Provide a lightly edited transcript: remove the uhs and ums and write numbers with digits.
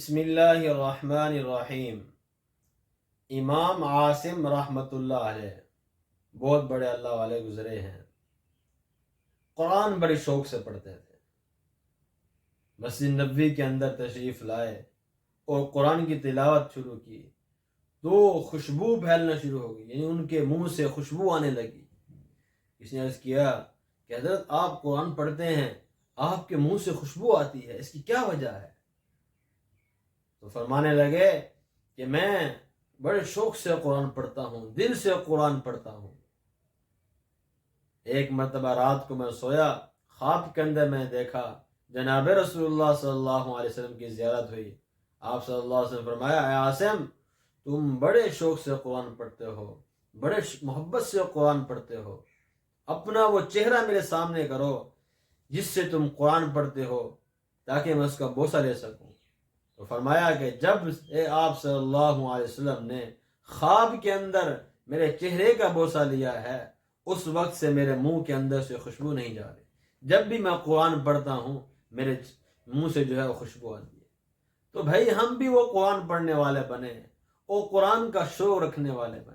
بسم اللہ الرحمن الرحیم۔ امام عاصم رحمۃ اللہ علیہ بہت بڑے اللہ والے گزرے ہیں۔ قرآن بڑی شوق سے پڑھتے تھے۔ مسجد نبوی کے اندر تشریف لائے اور قرآن کی تلاوت شروع کی تو خوشبو پھیلنا شروع ہو گئی، یعنی ان کے منہ سے خوشبو آنے لگی۔ کسی نے عرض کیا کہ حضرت آپ قرآن پڑھتے ہیں، آپ کے منہ سے خوشبو آتی ہے، اس کی کیا وجہ ہے؟ تو فرمانے لگے کہ میں بڑے شوق سے قرآن پڑھتا ہوں، دل سے قرآن پڑھتا ہوں۔ ایک مرتبہ رات کو میں سویا، خواب کے اندر میں دیکھا جناب رسول اللہ صلی اللہ علیہ وسلم کی زیارت ہوئی۔ آپ صلی اللہ علیہ وسلم فرمایا، اے عاصم، تم بڑے شوق سے قرآن پڑھتے ہو، بڑے محبت سے قرآن پڑھتے ہو، اپنا وہ چہرہ میرے سامنے کرو جس سے تم قرآن پڑھتے ہو تاکہ میں اس کا بوسہ لے سکوں۔ تو فرمایا کہ جب آپ صلی اللہ علیہ وسلم نے خواب کے اندر میرے چہرے کا بوسہ لیا ہے، اس وقت سے میرے منہ کے اندر سے خوشبو نہیں جا رہی۔ جب بھی میں قرآن پڑھتا ہوں میرے منہ سے جو ہے وہ خوشبو آتی ہے۔ تو بھائی ہم بھی وہ قرآن پڑھنے والے بنے اور قرآن کا شوق رکھنے والے بنے۔